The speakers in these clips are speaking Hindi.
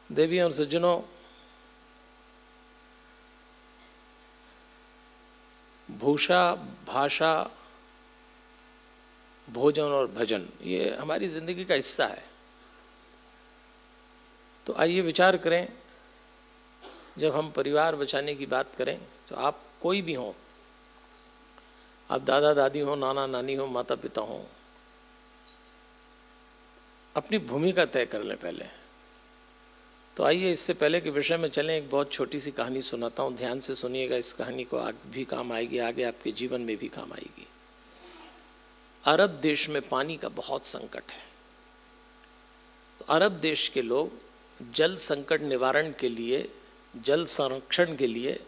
देवियों और सज्जनों, भूषा, भाषा, भोजन और भजन ये हमारी जिंदगी का हिस्सा है। तो आइए विचार करें, जब हम परिवार बचाने की बात करें तो आप कोई भी हो, आप दादा दादी हो, नाना नानी हो, माता पिता हो, अपनी भूमिका तय कर लें पहले। तो आइए इससे पहले कि विषय में चलें, एक बहुत छोटी सी कहानी सुनाता हूँ, ध्यान से सुनिएगा। इस कहानी को आगे भी काम आएगी, आगे आपके जीवन में भी काम आएगी। अरब देश में पानी का बहुत संकट है। तो अरब देश के लोग जल संकट निवारण के लिए, जल संरक्षण के लिए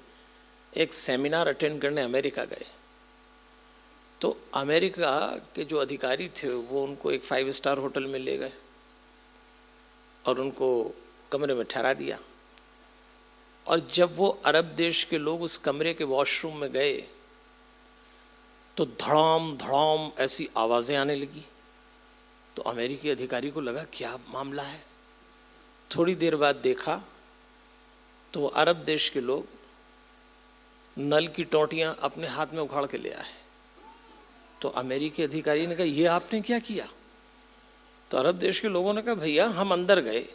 एक सेमिनार अटेंड करने अमेरिका गए। तो अमेरिका के जो अधिकारी थे वो उनको एक 5 स्टार होटल में ले गए और उनको कमरे में ठहरा दिया। और जब वो अरब देश के लोग उस कमरे के वॉशरूम में गए तो धड़ाम धड़ाम ऐसी आवाज़ें आने लगी। तो अमेरिकी अधिकारी को लगा क्या मामला है। थोड़ी देर बाद देखा तो वो अरब देश के लोग नल की टोंटियां अपने हाथ में उखाड़ के ले आए। तो अमेरिकी अधिकारी ने कहा ये आपने क्या किया। तो अरब देश के लोगों ने कहा भैया हम अंदर गए,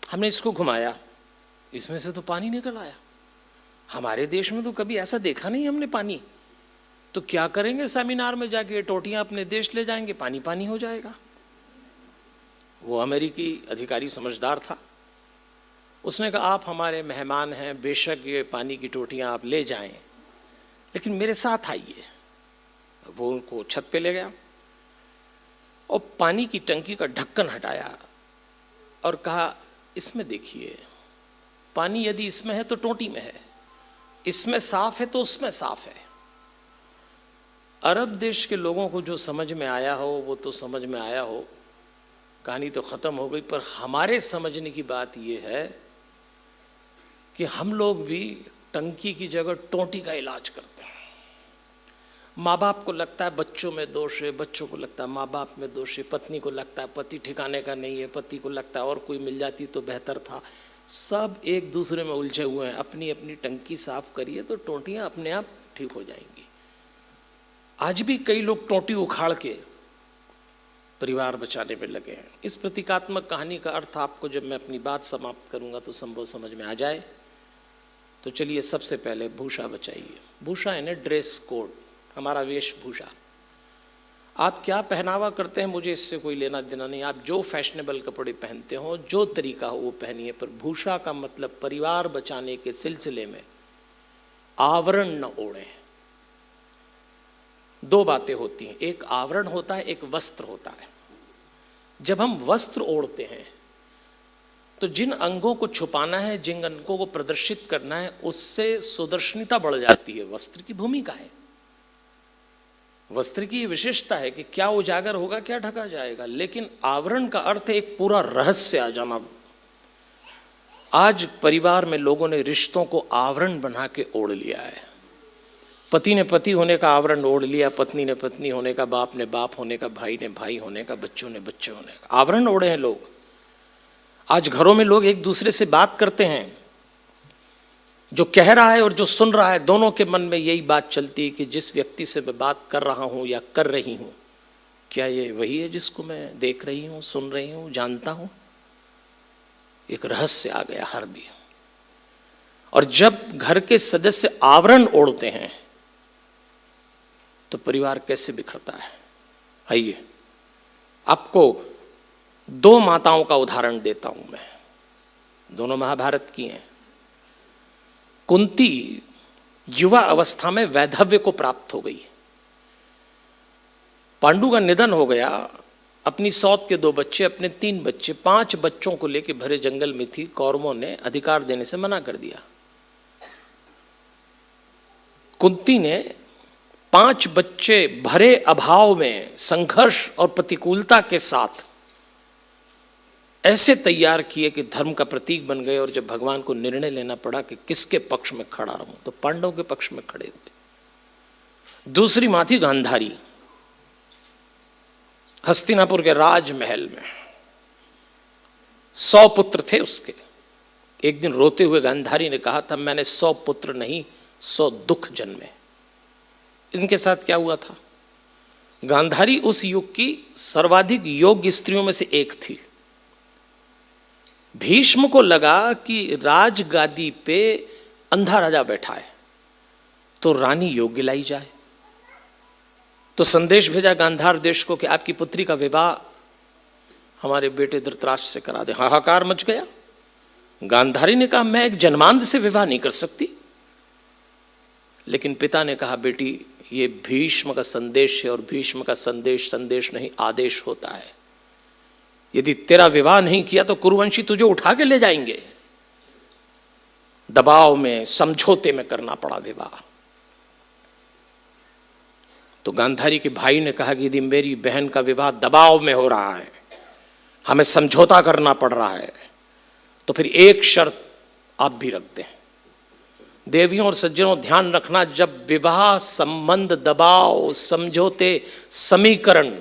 हमने इसको घुमाया, इसमें से तो पानी निकल आया। हमारे देश में तो कभी ऐसा देखा नहीं हमने पानी। तो क्या करेंगे, सेमिनार में जाके टोटियां अपने देश ले जाएंगे, पानी पानी हो जाएगा। वो अमेरिकी अधिकारी समझदार था, उसने कहा आप हमारे मेहमान हैं, बेशक ये पानी की टोटियां आप ले जाएं, लेकिन मेरे साथ आइए। वो उनको छत पे ले गया और पानी की टंकी का ढक्कन हटाया और कहा इसमें देखिए, पानी यदि इसमें है तो टोटी में है, इसमें साफ है तो उसमें साफ है। अरब देश के लोगों को जो समझ में आया हो वो तो समझ में आया हो, कहानी तो ख़त्म हो गई। पर हमारे समझने की बात ये है कि हम लोग भी टंकी की जगह टोटी का इलाज करते हैं। माँ बाप को लगता है बच्चों में दोष है, बच्चों को लगता है माँ बाप में दोष है, पत्नी को लगता है पति ठिकाने का नहीं है, पति को लगता है और कोई मिल जाती तो बेहतर था। सब एक दूसरे में उलझे हुए हैं। अपनी अपनी टंकी साफ करिए तो टोटियाँ अपने आप ठीक हो जाएंगी। आज भी कई लोग टोटी उखाड़ के परिवार बचाने में लगे हैं। इस प्रतीकात्मक कहानी का अर्थ आपको जब मैं अपनी बात समाप्त करूंगा तो संभव समझ में आ जाए। तो चलिए सबसे पहले भूषा बचाइए। भूषा यानी ड्रेस कोड, हमारा वेशभूषा। आप क्या पहनावा करते हैं मुझे इससे कोई लेना देना नहीं। आप जो फैशनेबल कपड़े पहनते हो, जो तरीका हो वो पहनिए, पर भूषा का मतलब परिवार बचाने के सिलसिले में आवरण न ओढ़े। दो बातें होती हैं, एक आवरण होता है, एक वस्त्र होता है। जब हम वस्त्र ओढ़ते हैं तो जिन अंगों को छुपाना है, जिन अंगों को प्रदर्शित करना है, उससे सुदर्शनता बढ़ जाती है। वस्त्र की भूमिका है, वस्त्र की विशेषता है कि क्या उजागर होगा, क्या ढका जाएगा। लेकिन आवरण का अर्थ है एक पूरा रहस्य आ जाना। आज परिवार में लोगों ने रिश्तों को आवरण बना के ओढ़ लिया है। पति ने पति होने का आवरण ओढ़ लिया, पत्नी ने पत्नी होने का, बाप ने बाप होने का, भाई ने भाई होने का, बच्चों ने बच्चे होने का आवरण ओढ़े हैं लोग। आज घरों में लोग एक दूसरे से बात करते हैं, जो कह रहा है और जो सुन रहा है दोनों के मन में यही बात चलती है कि जिस व्यक्ति से मैं बात कर रहा हूं या कर रही हूं, क्या ये वही है जिसको मैं देख रही हूं, सुन रही हूं, जानता हूं। एक रहस्य आ गया हर भी। और जब घर के सदस्य आवरण ओढ़ते हैं तो परिवार कैसे बिखरता है। आइए आपको 2 माताओं का उदाहरण देता हूं मैं, दोनों महाभारत की हैं। कुंती युवा अवस्था में वैधव्य को प्राप्त हो गई। पांडु का निधन हो गया, अपनी सौत के 2 बच्चे, अपने 3 बच्चे, 5 बच्चों को लेकर भरे जंगल में थी। कौरवों ने अधिकार देने से मना कर दिया। कुंती ने 5 बच्चे भरे अभाव में, संघर्ष और प्रतिकूलता के साथ ऐसे तैयार किए कि धर्म का प्रतीक बन गए। और जब भगवान को निर्णय लेना पड़ा कि किसके पक्ष में खड़ा रहूं, तो पांडवों के पक्ष में खड़े हुए। दूसरी मां थी गांधारी। हस्तिनापुर के राजमहल में 100 पुत्र थे उसके। एक दिन रोते हुए गांधारी ने कहा था, मैंने 100 पुत्र नहीं 100 दुख जन्मे। इनके साथ क्या हुआ था? गांधारी उस युग की सर्वाधिक योग्य स्त्रियों में से एक थी। भीष्म को लगा कि राजगादी पे अंधा राजा बैठा है तो रानी योग्य लाई जाए। तो संदेश भेजा गांधार देश को कि आपकी पुत्री का विवाह हमारे बेटे धृतराष्ट्र से करा दे। हाहाकार मच गया। गांधारी ने कहा, मैं एक जन्मांध से विवाह नहीं कर सकती। लेकिन पिता ने कहा, बेटी ये भीष्म का संदेश है और भीष्म का संदेश संदेश नहीं आदेश होता है। यदि तेरा विवाह नहीं किया तो कुरुवंशी तुझे उठा के ले जाएंगे। दबाव में समझौते में करना पड़ा विवाह। तो गांधारी के भाई ने कहा कि यदि मेरी बहन का विवाह दबाव में हो रहा है, हमें समझौता करना पड़ रहा है, तो फिर एक शर्त आप भी रख दें। देवियों और सज्जनों ध्यान रखना, जब विवाह संबंध दबाव समझौते समीकरण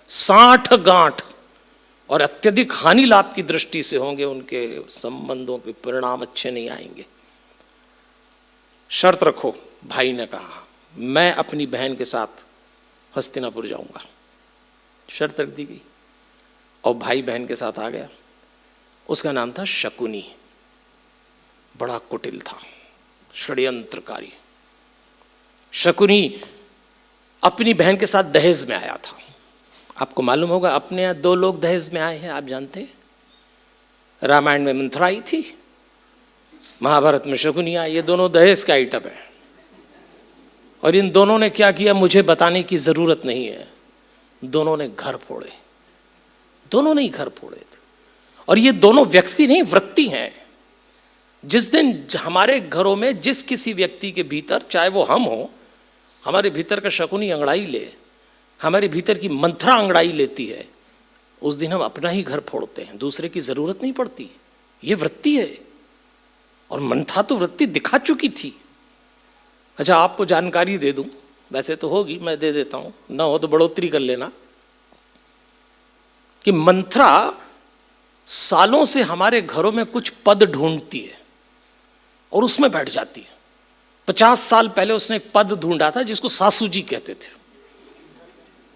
60 गांठ और अत्यधिक हानि लाभ की दृष्टि से होंगे, उनके संबंधों के परिणाम अच्छे नहीं आएंगे। शर्त रखो। भाई ने कहा, मैं अपनी बहन के साथ हस्तिनापुर जाऊंगा। शर्त रख दी गई और भाई बहन के साथ आ गया। उसका नाम था शकुनी। बड़ा कुटिल था, षड्यंत्रकारी। शकुनी अपनी बहन के साथ दहेज में आया था। आपको मालूम होगा, अपने यहाँ 2 लोग दहेज में आए हैं, आप जानते हैं। रामायण में मंथरा आई थी, महाभारत में शकुनी आई। ये दोनों दहेज का आइटम है। और इन दोनों ने क्या किया मुझे बताने की जरूरत नहीं है। दोनों ने घर फोड़े। दोनों ने ही घर फोड़े थे। और ये दोनों व्यक्ति नहीं, वृत्ति हैं। जिस दिन हमारे घरों में जिस किसी व्यक्ति के भीतर, चाहे वो हम हो, हमारे भीतर का शकुनी अंगड़ाई ले, हमारे भीतर की मंथरा अंगड़ाई लेती है, उस दिन हम अपना ही घर फोड़ते हैं। दूसरे की जरूरत नहीं पड़ती। ये वृत्ति है। और मंथा तो वृत्ति दिखा चुकी थी। अच्छा, आपको जानकारी दे दूं, वैसे तो होगी, मैं दे देता हूं, ना हो तो बढ़ोतरी कर लेना, कि मंथरा सालों से हमारे घरों में कुछ पद ढूंढती है और उसमें बैठ जाती है। 50 साल पहले उसने एक पद ढूंढा था जिसको सासू जी कहते थे।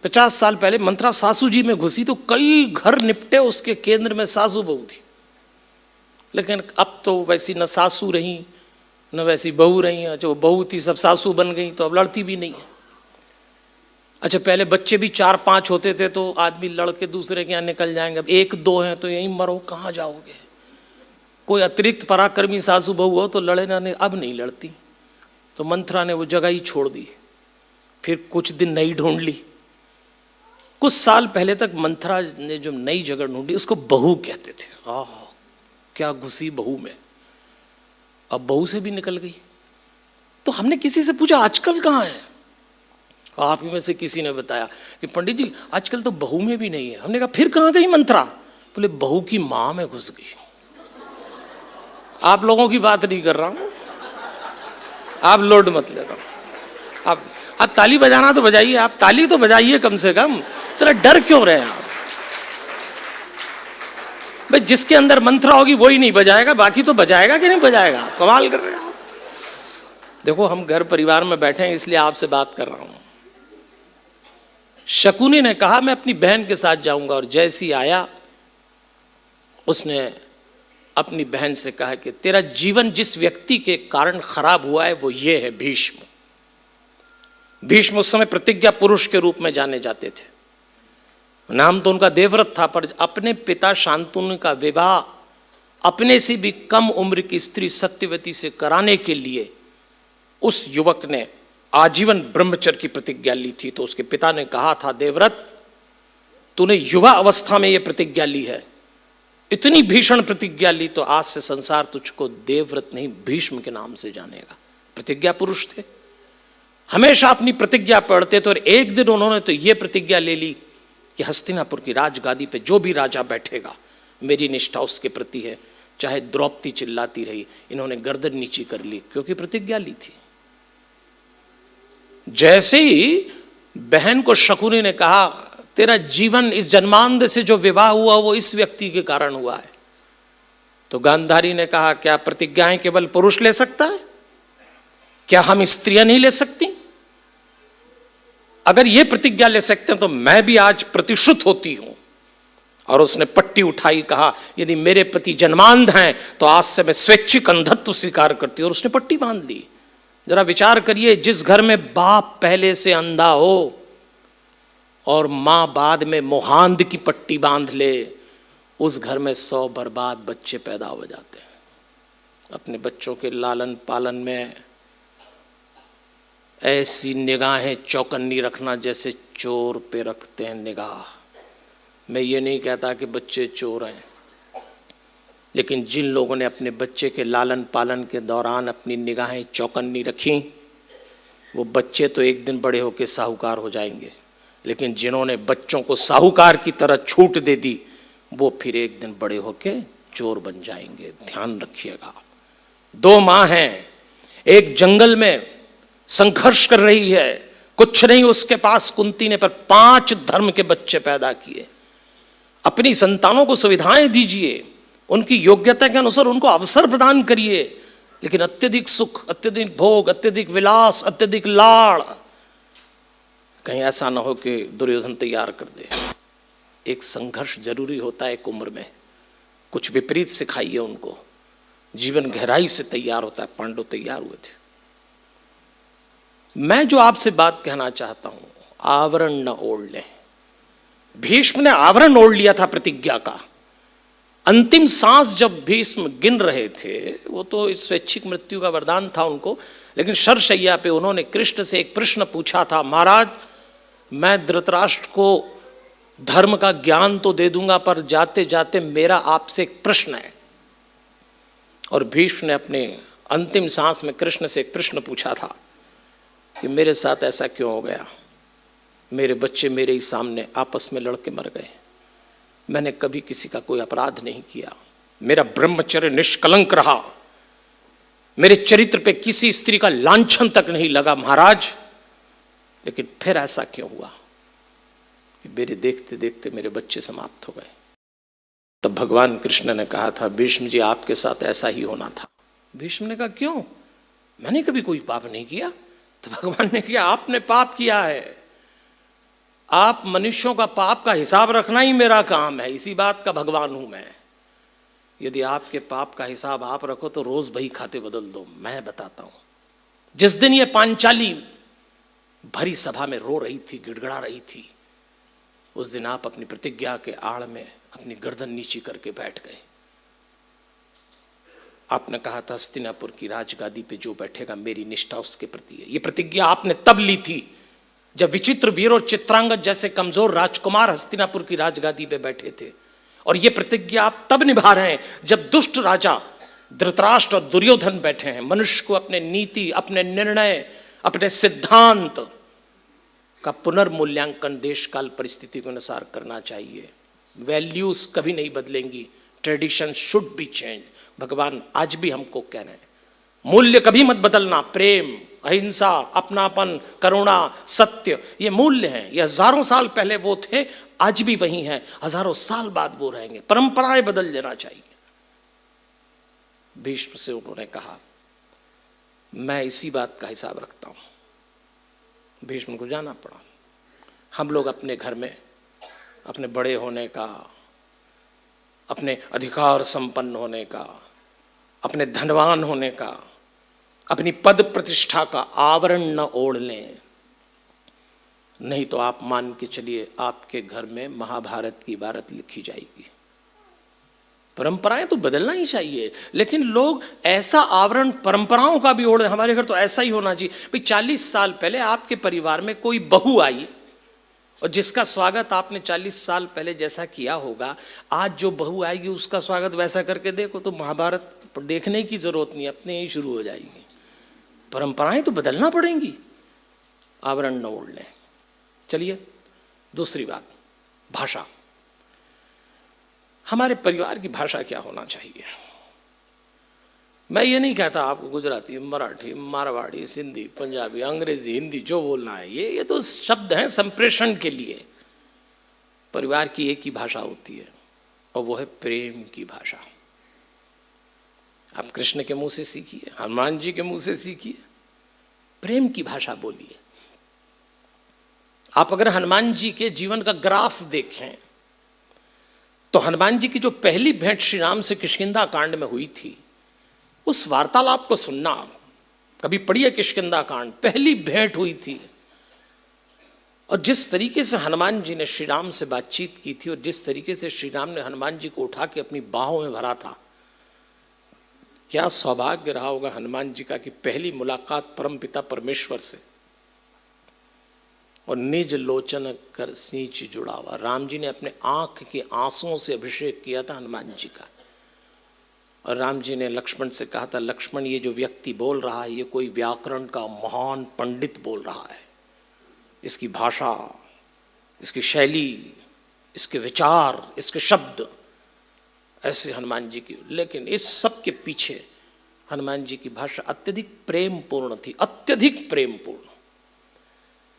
50 साल पहले मंथरा सासू जी में घुसी तो कई घर निपटे, उसके केंद्र में सासू बहू थी। लेकिन अब तो वैसी न सासू रही न वैसी बहू रही हैं। जो बहू थी सब सासू बन गई, तो अब लड़ती भी नहीं है। अच्छा, पहले बच्चे भी 4-5 होते थे तो आदमी लड़के दूसरे के यहाँ निकल जाएंगे। अब 1-2 हैं तो यहीं मरो, कहाँ जाओगे। कोई अतिरिक्त पराक्रमी सासू बहू हो तो लड़े ना, नहीं, अब नहीं लड़ती। तो मंथरा ने वो जगह ही छोड़ दी। फिर कुछ दिन नई ढूंढ ली। कुछ साल पहले तक मंथरा ने जो नई जगह ढूंढी उसको बहू कहते थे। क्या घुसी बहू में। अब बहू से भी निकल गई। तो हमने किसी से पूछा, आजकल कहाँ है? आप ही में से किसी ने बताया कि पंडित जी आजकल तो बहू में भी नहीं है। हमने कहा फिर कहाँ गई मंथरा? बोले बहू की माँ में घुस गई। आप लोगों की बात नहीं कर रहा हूं, आप लोड मत ले रहा। आप ताली बजाना तो बजाइए, आप ताली तो बजाइए कम से कम। चलो डर क्यों रहे आप? भाई जिसके अंदर मंथरा होगी वही नहीं बजाएगा, बाकी तो बजाएगा कि नहीं बजाएगा? कमाल कर रहे हैं आप। देखो हम घर परिवार में बैठे हैं इसलिए आपसे बात कर रहा हूं। शकुनी ने कहा मैं अपनी बहन के साथ जाऊंगा, और जैसी आया उसने अपनी बहन से कहा कि तेरा जीवन जिस व्यक्ति के कारण खराब हुआ है वो ये है भीष्म। भीष्म उस समय प्रतिज्ञा पुरुष के रूप में जाने जाते थे। नाम तो उनका देवव्रत था, पर अपने पिता शांतनु का विवाह अपने से भी कम उम्र की स्त्री सत्यवती से कराने के लिए उस युवक ने आजीवन ब्रह्मचर्य की प्रतिज्ञा ली थी। तो उसके पिता ने कहा था, देवव्रत तूने युवा अवस्था में यह प्रतिज्ञा ली है, इतनी भीषण प्रतिज्ञा ली, तो आज से संसार तुझको देवव्रत नहीं भीष्म के नाम से जानेगा। प्रतिज्ञा पुरुष थे, हमेशा अपनी प्रतिज्ञा पढ़ते थे। और एक दिन उन्होंने तो यह प्रतिज्ञा ले ली कि हस्तिनापुर की राजगादी पे जो भी राजा बैठेगा मेरी निष्ठा उसके प्रति है। चाहे द्रौपदी चिल्लाती रही, इन्होंने गर्दन नीची कर ली, क्योंकि प्रतिज्ञा ली थी। जैसे ही बहन को शकुनी ने कहा तेरा जीवन इस जन्मांध से जो विवाह हुआ वो इस व्यक्ति के कारण हुआ है, तो गांधारी ने कहा, क्या प्रतिज्ञाएं केवल पुरुष ले सकता है? क्या हम स्त्रियां नहीं ले सकती? अगर ये प्रतिज्ञा ले सकते हैं तो मैं भी आज प्रतिशुद्ध होती हूं। और उसने पट्टी उठाई, कहा यदि मेरे पति जन्मांध हैं तो आज से मैं स्वैच्छिक अंधत्व स्वीकार करती हूं। और उसने पट्टी बांध दी। जरा विचार करिए, जिस घर में बाप पहले से अंधा हो और मां बाद में मोहांध की पट्टी बांध ले, उस घर में 100 बर्बाद बच्चे पैदा हो जाते हैं। अपने बच्चों के लालन पालन में ऐसी निगाहें चौकन्नी रखना जैसे चोर पे रखते हैं निगाह। मैं ये नहीं कहता कि बच्चे चोर हैं, लेकिन जिन लोगों ने अपने बच्चे के लालन पालन के दौरान अपनी निगाहें चौकन्नी रखी, वो बच्चे तो एक दिन बड़े होकर साहूकार हो जाएंगे, लेकिन जिन्होंने बच्चों को साहूकार की तरह छूट दे दी, वो फिर एक दिन बड़े होकर चोर बन जाएंगे। ध्यान रखिएगा। 2 माँ हैं, एक जंगल में संघर्ष कर रही है, कुछ नहीं उसके पास कुंती ने, पर 5 धर्म के बच्चे पैदा किए। अपनी संतानों को सुविधाएं दीजिए, उनकी योग्यता के अनुसार उनको अवसर प्रदान करिए, लेकिन अत्यधिक सुख, अत्यधिक भोग, अत्यधिक विलास, अत्यधिक लाड़, कहीं ऐसा ना हो कि दुर्योधन तैयार कर दे। एक संघर्ष जरूरी होता है एक उम्र में। कुछ विपरीत सिखाइए उनको, जीवन गहराई से तैयार होता है। पांडव तैयार हुए थे। मैं जो आपसे बात कहना चाहता हूं, आवरण न ओढ़ लें। भीष्म ने आवरण ओढ़ लिया था प्रतिज्ञा का। अंतिम सांस जब भीष्म गिन रहे थे, वो तो इस स्वैच्छिक मृत्यु का वरदान था उनको, लेकिन शरशैया पे उन्होंने कृष्ण से एक प्रश्न पूछा था, महाराज मैं धृतराष्ट्र को धर्म का ज्ञान तो दे दूंगा, पर जाते जाते मेरा आपसे एक प्रश्न है। और भीष्म ने अपने अंतिम सांस में कृष्ण से एक प्रश्न पूछा था कि मेरे साथ ऐसा क्यों हो गया? मेरे बच्चे मेरे ही सामने आपस में लड़के मर गए। मैंने कभी किसी का कोई अपराध नहीं किया, मेरा ब्रह्मचर्य निष्कलंक रहा, मेरे चरित्र पे किसी स्त्री का लांछन तक नहीं लगा महाराज, लेकिन फिर ऐसा क्यों हुआ कि मेरे देखते देखते मेरे बच्चे समाप्त हो गए। तब भगवान कृष्ण ने कहा था, भीष्म जी आपके साथ ऐसा ही होना था। भीष्म ने कहा क्यों? मैंने कभी कोई पाप नहीं किया। तो भगवान ने किया, आपने पाप किया है। आप मनुष्यों का पाप का हिसाब रखना ही मेरा काम है, इसी बात का भगवान हूं मैं। यदि आपके पाप का हिसाब आप रखो तो रोज बही खाते बदल दो। मैं बताता हूं, जिस दिन ये पांचाली भरी सभा में रो रही थी, गिड़गड़ा रही थी, उस दिन आप अपनी प्रतिज्ञा के आड़ में अपनी गर्दन नीची करके बैठ गए। आपने कहा था हस्तिनापुर की राजगादी पे जो बैठेगा मेरी निष्ठा उसके प्रति है। ये प्रतिज्ञा आपने तब ली थी जब विचित्र वीर और चित्रांगद जैसे कमजोर राजकुमार हस्तिनापुर की राजगादी पे बैठे थे। और ये प्रतिज्ञा आप तब निभा रहे हैं जब दुष्ट राजा धृतराष्ट्र और दुर्योधन बैठे हैं। मनुष्य को अपने नीति, अपने निर्णय, अपने सिद्धांत का पुनर्मूल्यांकन देश काल परिस्थिति के अनुसार करना चाहिए। वैल्यूज कभी नहीं बदलेंगी, ट्रेडिशन शुड बी चेंज। भगवान आज भी हमको कह रहे हैं, मूल्य कभी मत बदलना। प्रेम, अहिंसा, अपनापन, करुणा, सत्य, ये मूल्य हैं। ये हजारों साल पहले वो थे, आज भी वही हैं, हजारों साल बाद वो रहेंगे। परंपराएं बदल देना चाहिए। भीष्म से उन्होंने कहा, मैं इसी बात का हिसाब रखता हूं। भीष्म को जाना पड़ा। हम लोग अपने घर में अपने बड़े होने का, अपने अधिकार संपन्न होने का, अपने धनवान होने का, अपनी पद प्रतिष्ठा का आवरण न ओढ़ लें, नहीं तो आप मान के चलिए आपके घर में महाभारत की इबारत लिखी जाएगी। परंपराएं तो बदलना ही चाहिए, लेकिन लोग ऐसा आवरण परंपराओं का भी ओढ़। हमारे घर तो ऐसा ही होना चाहिए भाई। 40 साल पहले आपके परिवार में कोई बहू आई और जिसका स्वागत आपने 40 साल पहले जैसा किया होगा, आज जो बहू आएगी उसका स्वागत वैसा करके देखो तो महाभारत देखने की जरूरत नहीं, अपने ही शुरू हो जाएगी। परंपराएं तो बदलना पड़ेंगी, आवरण न ओढ़ लें। चलिए दूसरी बात, भाषा। हमारे परिवार की भाषा क्या होना चाहिए? मैं ये नहीं कहता आपको गुजराती, मराठी, मारवाड़ी, सिंधी, पंजाबी, अंग्रेजी, हिंदी जो बोलना है, ये तो शब्द हैं संप्रेषण के लिए। परिवार की एक ही भाषा होती है और वो है प्रेम की भाषा। आप कृष्ण के मुंह से सीखिए, हनुमान जी के मुंह से सीखिए, प्रेम की भाषा बोलिए। आप अगर हनुमान जी के जीवन का ग्राफ देखें तो हनुमान जी की जो पहली भेंट श्री राम से किष्किंधा कांड में हुई थी, उस वार्तालाप को सुनना, कभी पढ़िए किष्किंधा कांड, पहली भेंट हुई थी। और जिस तरीके से हनुमान जी ने श्री राम से बातचीत की थी और जिस तरीके से श्री राम ने हनुमान जी को उठा के अपनी बाहों में भरा था, क्या सौभाग्य रहा होगा हनुमान जी का कि पहली मुलाकात परमपिता परमेश्वर से, और निज लोचन कर सींच जुड़ावा। राम जी ने अपने आंख के आंसुओं से अभिषेक किया था हनुमान जी का। और राम जी ने लक्ष्मण से कहा था, लक्ष्मण ये जो व्यक्ति बोल रहा है ये कोई व्याकरण का महान पंडित बोल रहा है, इसकी भाषा, इसकी शैली, इसके विचार, इसके शब्द ऐसे हनुमान जी की। लेकिन इस सब के पीछे हनुमान जी की भाषा अत्यधिक प्रेमपूर्ण थी, अत्यधिक प्रेमपूर्ण।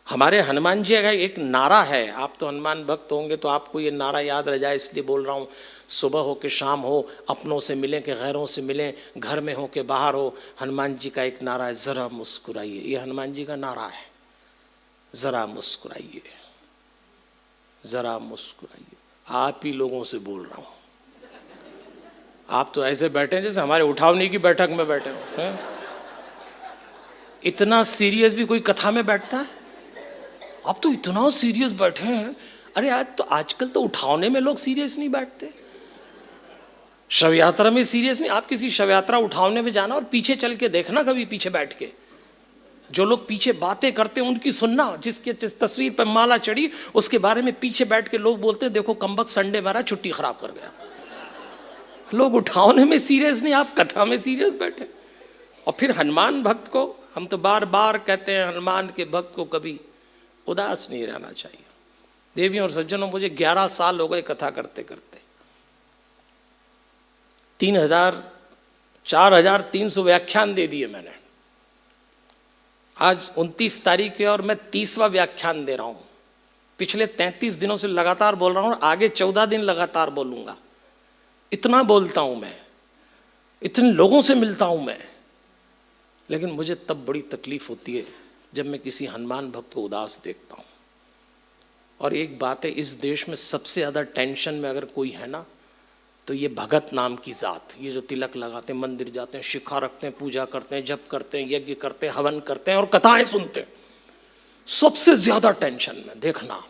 हमारे हनुमान जी का एक नारा है, आप तो हनुमान भक्त होंगे तो आपको ये नारा याद रह जाए इसलिए बोल रहा हूँ, सुबह हो कि शाम हो, अपनों से मिलें कि गैरों से मिलें, घर में हो कि बाहर हो, हनुमान जी का एक नारा है, ज़रा मुस्कुराइए। ये हनुमान जी का नारा है, ज़रा मुस्कुराइए, ज़रा मुस्कुराइए। आप ही लोगों से बोल रहा हूँ, आप तो ऐसे बैठे हैं जैसे हमारे उठावनी की बैठक में बैठे हो हैं? इतना सीरियस भी कोई कथा में बैठता है? आप तो इतना सीरियस बैठे हैं। अरे आज तो आजकल तो उठावने में लोग सीरियस नहीं बैठते, शव यात्रा में सीरियस नहीं। आप किसी शव यात्रा उठावने में जाना और पीछे चल के देखना, कभी पीछे बैठ के जो लोग पीछे बातें करते हैं उनकी सुनना। जिसके तस्वीर पर माला चढ़ी उसके बारे में पीछे बैठ के लोग बोलते हैं, देखो कमबख्त संडे मारा, छुट्टी खराब कर गया। लोग उठावने में सीरियस नहीं, आप कथा में सीरियस बैठे। और फिर हनुमान भक्त को, हम तो बार बार कहते हैं, हनुमान के भक्त को कभी उदास नहीं रहना चाहिए। देवियों और सज्जनों, मुझे 11 साल हो गए कथा करते करते, 4,300 व्याख्यान दे दिए मैंने। आज 29 तारीख है और मैं 30वां व्याख्यान दे रहा हूं। पिछले 33 दिनों से लगातार बोल रहा हूं और आगे 14 दिन लगातार बोलूंगा। इतना बोलता हूं मैं, इतने लोगों से मिलता हूं मैं, लेकिन मुझे तब बड़ी तकलीफ होती है जब मैं किसी हनुमान भक्त को उदास देखता हूं। और एक बात है, इस देश में सबसे ज़्यादा टेंशन में अगर कोई है ना तो ये भगत नाम की जात, ये जो तिलक लगाते हैं, मंदिर जाते हैं, शिखा रखते हैं, पूजा करते हैं, जप करते हैं, यज्ञ करते हैं, हवन करते हैं और कथाएं सुनते हैं, सबसे ज्यादा टेंशन में। देखना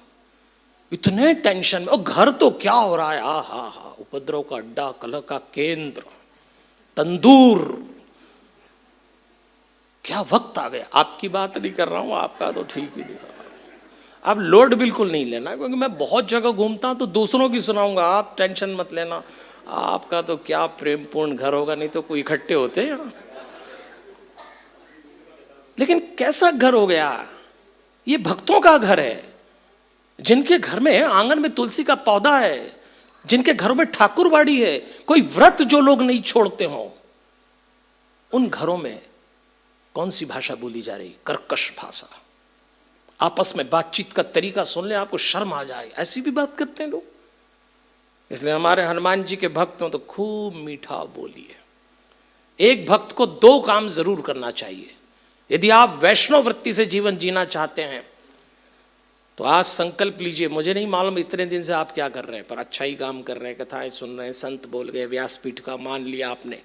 इतने टेंशन में, और घर तो क्या हो रहा है, हा हा हा, उपद्रव का अड्डा, कलह का केंद्र, तंदूर। क्या वक्त आ गया। आपकी बात नहीं कर रहा हूं, आपका तो ठीक ही दिखा। आप लोड बिल्कुल नहीं लेना, क्योंकि मैं बहुत जगह घूमता हूं तो दूसरों की सुनाऊंगा, आप टेंशन मत लेना। आपका तो क्या प्रेमपूर्ण घर होगा, नहीं तो कोई इकट्ठे होते हैं यहाँ। लेकिन कैसा घर हो गया, ये भक्तों का घर है, जिनके घर में आंगन में तुलसी का पौधा है, जिनके घरों में ठाकुरवाड़ी है, कोई व्रत जो लोग नहीं छोड़ते हों, उन घरों में कौन सी भाषा बोली जा रही, कर्कश भाषा। आपस में बातचीत का तरीका सुन ले आपको शर्म आ जाए, ऐसी भी बात करते हैं लोग। इसलिए हमारे हनुमान जी के भक्त हो तो खूब मीठा बोलिए। एक भक्त को 2 काम जरूर करना चाहिए। यदि आप वैष्णव वृत्ति से जीवन जीना चाहते हैं तो आज संकल्प लीजिए। मुझे नहीं मालूम इतने दिन से आप क्या कर रहे हैं, पर अच्छा ही काम कर रहे हैं, कथाएं सुन रहे हैं, संत बोल गए, व्यासपीठ का मान लिया आपने।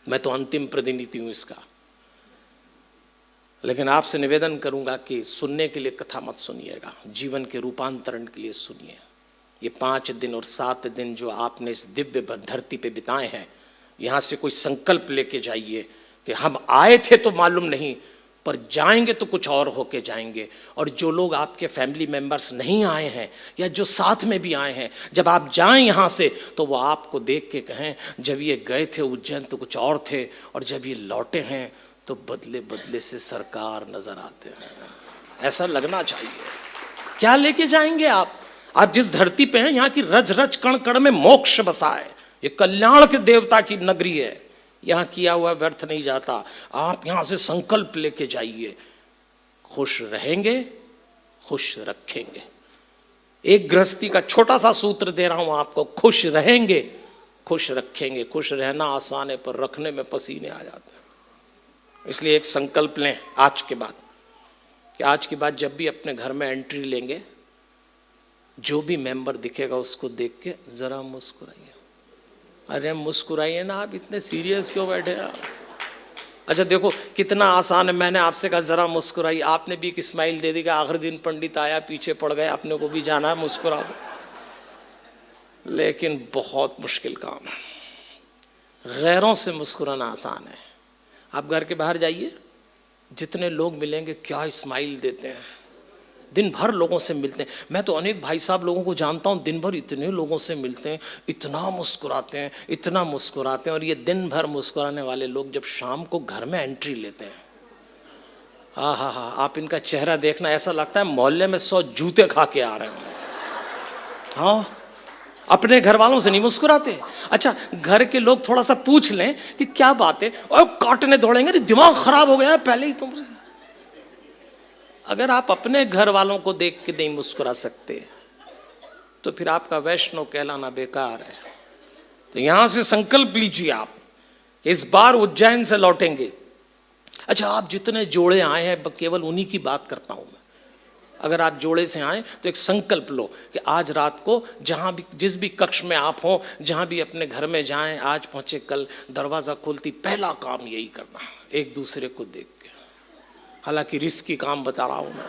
मैं तो अंतिम प्रतिनिधि हूं इसका, लेकिन आपसे निवेदन करूंगा कि सुनने के लिए कथा मत सुनिएगा, जीवन के रूपांतरण के लिए सुनिए। ये 5 दिन और 7 दिन जो आपने इस दिव्य धरती पे बिताए हैं, यहाँ से कोई संकल्प लेके जाइए कि हम आए थे तो मालूम नहीं, पर जाएंगे तो कुछ और होके जाएंगे। और जो लोग आपके फैमिली मेंबर्स नहीं आए हैं या जो साथ में भी आए हैं, जब आप जाएं यहाँ से तो वो आपको देख के कहें, जब ये गए थे उज्जैन तो कुछ और थे, और जब ये लौटे हैं तो बदले बदले से सरकार नजर आते हैं। ऐसा लगना चाहिए। क्या लेके जाएंगे आप जिस धरती पे हैं, यहाँ की रज रज कण कण में मोक्ष बसा है। ये कल्याण के देवता की नगरी है, यहाँ किया हुआ व्यर्थ नहीं जाता। आप यहाँ से संकल्प लेके जाइए, खुश रहेंगे, खुश रखेंगे। एक गृहस्थी का छोटा सा सूत्र दे रहा हूं आपको, खुश रहेंगे, खुश रखेंगे। खुश रहना आसान है पर रखने में पसीने आ जाते हैं। इसलिए एक संकल्प लें आज के बाद कि आज के बाद जब भी अपने घर में एंट्री लेंगे, जो भी मेंबर दिखेगा उसको देख के जरा मुस्कुराइए। अरे मुस्कुराइए ना, आप इतने सीरियस क्यों बैठे आप? अच्छा देखो कितना आसान है, मैंने आपसे कहा जरा मुस्कुराइए, आपने भी एक स्माइल दे दी कि आखिरी दिन पंडित आया पीछे पड़ गए, आपने को भी जाना है, मुस्कुरा दो। लेकिन बहुत मुश्किल काम है। गैरों से मुस्कुराना आसान है। आप घर के बाहर जाइए, जितने लोग मिलेंगे क्या स्माइल देते हैं, दिन भर लोगों से मिलते हैं। मैं तो अनेक भाई साहब लोगों को जानता हूँ, दिन भर इतने लोगों से मिलते हैं, इतना मुस्कुराते हैं, इतना मुस्कुराते हैं। और ये दिन भर मुस्कुराने वाले लोग जब शाम को घर में एंट्री लेते हैं, हाँ हाँ हाँ, आप इनका चेहरा देखना, ऐसा लगता है मोहल्ले में 100 जूते खा के आ रहे हैं। हाँ, अपने घर वालों से नहीं मुस्कुराते। अच्छा घर के लोग थोड़ा सा पूछ लें कि क्या बात है, और काटने दौड़ेंगे, दिमाग खराब हो गया है पहले ही तुमसे। अगर आप अपने घर वालों को देख के नहीं मुस्कुरा सकते तो फिर आपका वैष्णव कहलाना बेकार है। तो यहां से संकल्प लीजिए आप, इस बार उज्जैन से लौटेंगे। अच्छा आप जितने जोड़े आए हैं, केवल उन्हीं की बात करता हूं मैं। अगर आप जोड़े से आए तो एक संकल्प लो कि आज रात को जहां भी, जिस भी कक्ष में आप हो, जहां भी अपने घर में जाएं, आज पहुंचे कल दरवाजा खोलती पहला काम यही करना, एक दूसरे को देख। हालांकि रिस्की काम बता रहा हूं मैं,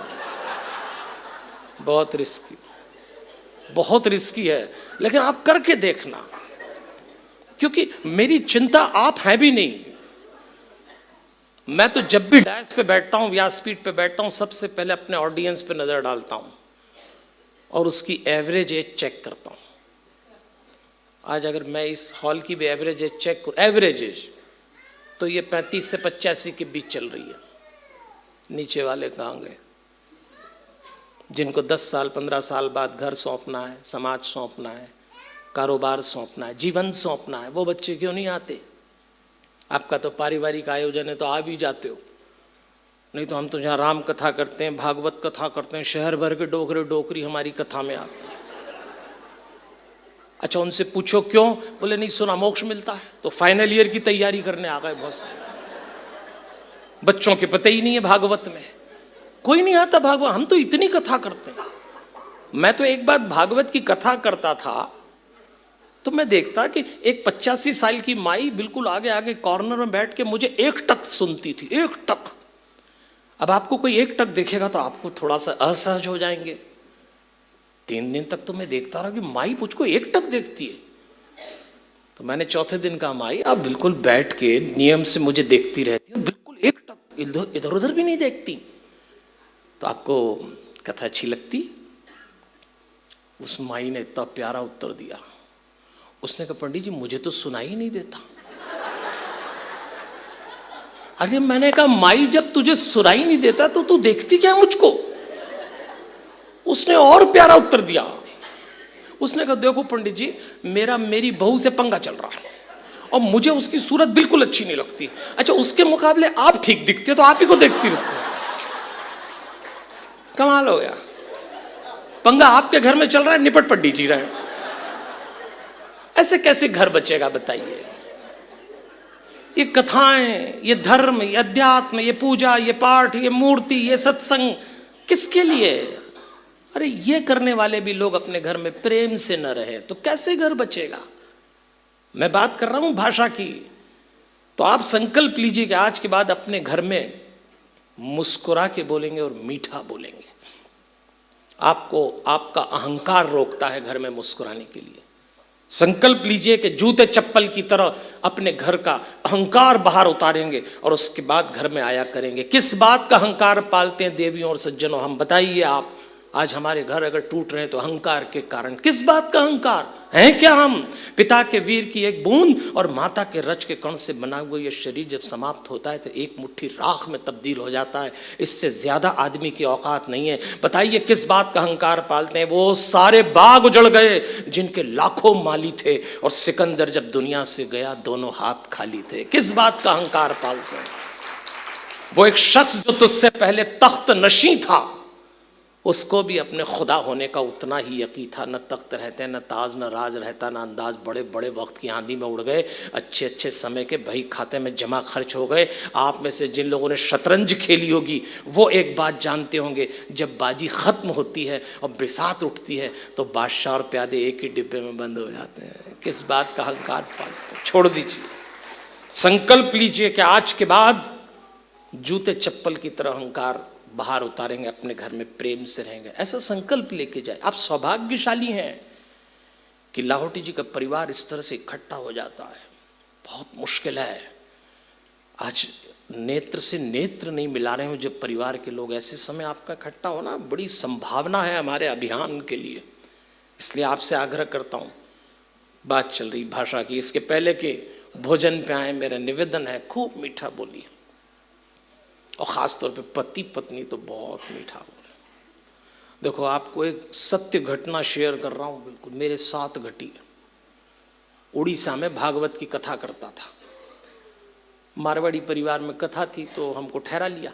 बहुत रिस्की है, लेकिन आप करके देखना, क्योंकि मेरी चिंता आप हैं भी नहीं। मैं तो जब भी डायस पे बैठता हूं, व्यासपीठ पे बैठता हूं, सबसे पहले अपने ऑडियंस पे नजर डालता हूं और उसकी एवरेज एज चेक करता हूं। आज अगर मैं इस हॉल की भी एवरेज एज चेक करूं, एवरेज एज तो ये 35 से 85 के बीच चल रही है। नीचे वाले कहाँ गए? जिनको 10 साल 15 साल बाद घर सौंपना है, समाज सौंपना है, कारोबार सौंपना है, जीवन सौंपना है, वो बच्चे क्यों नहीं आते? आपका तो पारिवारिक आयोजन है तो आ भी जाते हो, नहीं तो हम तो जहाँ राम कथा करते हैं, भागवत कथा करते हैं, शहर भर के डोकरे डोकरी हमारी कथा में आते हैं। अच्छा उनसे पूछो क्यों? बोले नहीं सुना मोक्ष मिलता है। तो फाइनल ईयर की तैयारी करने आ गए बहुत सारे बच्चों के पता ही नहीं है भागवत में, कोई नहीं आता भागवत। हम तो इतनी कथा करते हैं। मैं तो एक बार भागवत की कथा करता था तो मैं देखता कि एक 85 साल की माई बिल्कुल आगे आगे कॉर्नर में बैठ के मुझे एक टक सुनती थी, एक टक। अब आपको कोई एक टक देखेगा तो आपको थोड़ा सा असहज हो जाएंगे। 3 दिन तक तो मैं देखता रहा कि माई मुझको एक टक देखती है। तो मैंने चौथे दिन कहा माई आप बिल्कुल बैठ के नियम से मुझे देखती रहती हो, बिल्कुल एक टक, इधर उधर भी नहीं देखती, तो आपको कथा अच्छी लगती? उस माई ने इतना प्यारा उत्तर दिया, उसने कहा पंडित जी मुझे तो सुनाई ही नहीं देता। अरे मैंने कहा माई जब तुझे सुनाई नहीं देता तो तू देखती क्या मुझको? उसने और प्यारा उत्तर दिया, उसने कहा देखो पंडित जी मेरी बहू से पंगा चल रहा है और मुझे उसकी सूरत बिल्कुल अच्छी नहीं लगती। अच्छा उसके मुकाबले आप ठीक दिखते तो आप ही को देखती रहती हो। कमाल हो गया, पंगा आपके घर में चल रहा है, निपट पड्डी जी रहे हैं। ऐसे कैसे घर बचेगा बताइए? ये कथाएं, ये धर्म, ये अध्यात्म, ये पूजा, ये पाठ, ये मूर्ति, ये सत्संग किसके लिए? अरे ये करने वाले भी लोग अपने घर में प्रेम से न रहे तो कैसे घर बचेगा? मैं बात कर रहा हूं भाषा की। तो आप संकल्प लीजिए कि आज के बाद अपने घर में मुस्कुरा के बोलेंगे और मीठा बोलेंगे। आपको आपका अहंकार रोकता है घर में मुस्कुराने के लिए। संकल्प लीजिए कि जूते चप्पल की तरह अपने घर का अहंकार बाहर उतारेंगे और उसके बाद घर में आया करेंगे। किस बात का अहंकार पालते हैं देवियों और सज्जनों? हम बताइए आप, आज हमारे घर अगर टूट रहे हैं तो अहंकार के कारण। किस बात का अहंकार है? क्या हम पिता के वीर की एक बूंद और माता के रच के कण से बना हुआ ये शरीर जब समाप्त होता है तो एक मुट्ठी राख में तब्दील हो जाता है। इससे ज्यादा आदमी की औकात नहीं है। बताइए किस बात का अहंकार पालते हैं? वो सारे बाग उजड़ गए जिनके लाखों माली थे और सिकंदर जब दुनिया से गया दोनों हाथ खाली थे। किस बात का अहंकार पालते हैं? वो एक शख्स जो तुझसे पहले तख्त नशी था उसको भी अपने खुदा होने का उतना ही यकीन था। न तख्त रहते, न ताज, न राज रहता, न अंदाज। बड़े बड़े वक्त की आंधी में उड़ गए, अच्छे अच्छे समय के बही खाते में जमा खर्च हो गए। आप में से जिन लोगों ने शतरंज खेली होगी वो एक बात जानते होंगे, जब बाजी ख़त्म होती है और बिसात उठती है तो बादशाह और प्यादे एक ही डिब्बे में बंद हो जाते हैं। किस बात का अहंकार पालते? छोड़ दीजिए, संकल्प लीजिए कि आज के बाद जूते चप्पल की तरह अहंकार बाहर उतारेंगे, अपने घर में प्रेम से रहेंगे। ऐसा संकल्प लेके जाए। आप सौभाग्यशाली हैं कि लाहौटी जी का परिवार इस तरह से इकट्ठा हो जाता है। बहुत मुश्किल है, आज नेत्र से नेत्र नहीं मिला रहे हो जब परिवार के लोग, ऐसे समय आपका इकट्ठा होना बड़ी संभावना है हमारे अभियान के लिए। इसलिए आपसे आग्रह करता हूँ, बात चल रही भाषा की, इसके पहले के भोजन पे आए, मेरा निवेदन है खूब मीठा बोलिए, और ख़ास तौर पे पति पत्नी तो बहुत मीठा बोले। देखो, आपको एक सत्य घटना शेयर कर रहा हूँ, बिल्कुल मेरे साथ घटी। उड़ीसा में भागवत की कथा करता था, मारवाड़ी परिवार में कथा थी तो हमको ठहरा लिया।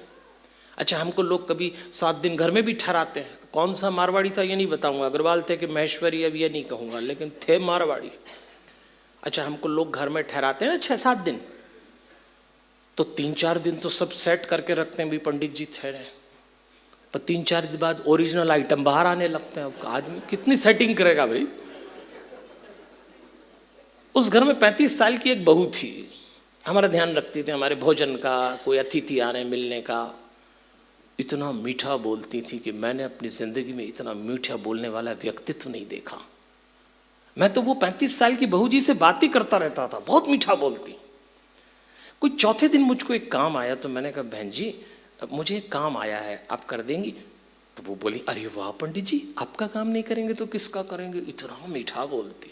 अच्छा, हमको लोग कभी 7 दिन घर में भी ठहराते हैं। कौन सा मारवाड़ी था ये नहीं बताऊंगा, अग्रवाल थे कि महेश्वरी, अब ये नहीं कहूँगा, लेकिन थे मारवाड़ी। अच्छा, हमको लोग घर में ठहराते हैं ना 6-7 दिन, तो 3-4 दिन तो सब सेट करके रखते हैं, भी पंडित जी ठहरे, पर 3-4 दिन बाद ओरिजिनल आइटम बाहर आने लगते हैं। अब आदमी कितनी सेटिंग करेगा भाई। उस घर में 35 साल की एक बहू थी, हमारा ध्यान रखती थी, हमारे भोजन का, कोई अतिथि आ रहे हैं मिलने का। इतना मीठा बोलती थी कि मैंने अपनी ज़िंदगी में इतना मीठा बोलने वाला व्यक्तित्व नहीं देखा। मैं तो वो 35 साल की बहू जी से बात ही करता रहता था, बहुत मीठा बोलती। कोई चौथे दिन मुझको एक काम आया तो मैंने कहा, बहन जी मुझे एक काम आया है, आप कर देंगी? तो वो बोली, अरे वाह पंडित जी, आपका काम नहीं करेंगे तो किसका करेंगे? इतना मीठा बोलती।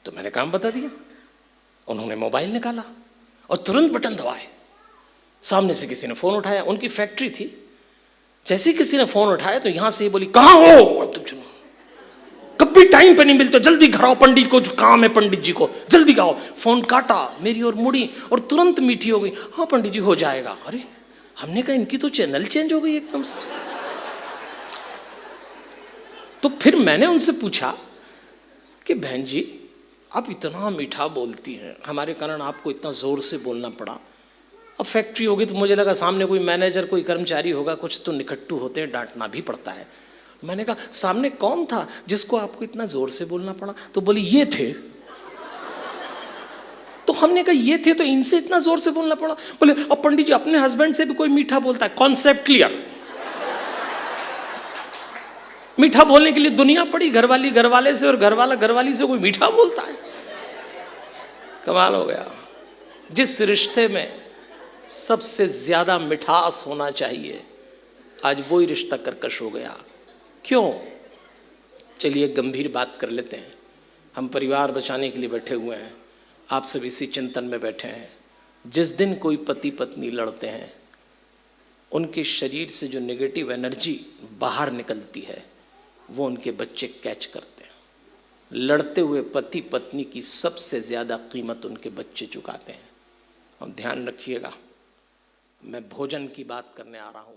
तो मैंने काम बता दिया। उन्होंने मोबाइल निकाला और तुरंत बटन दबाए। सामने से किसी ने फोन उठाया, उनकी फैक्ट्री थी। जैसे किसी ने फोन उठाया तो यहां से ही बोली, कहाँ हो? अब तो चुनो, कभी टाइम पे नहीं मिलते, जल्दी घर आओ, पंडित को जो काम है, पंडित जी को जल्दी आओ। फोन काटा, मेरी ओर मुड़ी और तुरंत मीठी हो गई, हाँ पंडित जी हो जाएगा। अरे हमने कहा, इनकी तो चैनल चेंज हो गई एकदम से। तो फिर मैंने उनसे पूछा कि बहन जी आप इतना मीठा बोलती हैं, हमारे कारण आपको इतना जोर से बोलना पड़ा। अब फैक्ट्री होगी तो मुझे लगा सामने कोई मैनेजर, कोई कर्मचारी होगा, कुछ तो निकट्टू होते हैं, डांटना भी पड़ता है। मैंने कहा, सामने कौन था जिसको आपको इतना जोर से बोलना पड़ा? तो बोली, ये थे। तो हमने कहा, ये थे तो इनसे इतना जोर से बोलना पड़ा? बोले, अब पंडित जी अपने हस्बैंड से भी कोई मीठा बोलता है? Concept clear. मीठा बोलने के लिए दुनिया पड़ी, घरवाली घरवाले से और घरवाला घरवाली से कोई मीठा बोलता है? कमाल हो गया। जिस रिश्ते में सबसे ज्यादा मिठास होना चाहिए, आज वही रिश्ता कर्कश हो गया। क्यों? चलिए गंभीर बात कर लेते हैं। हम परिवार बचाने के लिए बैठे हुए हैं, आप सब इसी चिंतन में बैठे हैं। जिस दिन कोई पति पत्नी लड़ते हैं, उनके शरीर से जो नेगेटिव एनर्जी बाहर निकलती है वो उनके बच्चे कैच करते हैं। लड़ते हुए पति पत्नी की सबसे ज़्यादा कीमत उनके बच्चे चुकाते हैं। और ध्यान रखिएगा, मैं भोजन की बात करने आ रहा हूँ।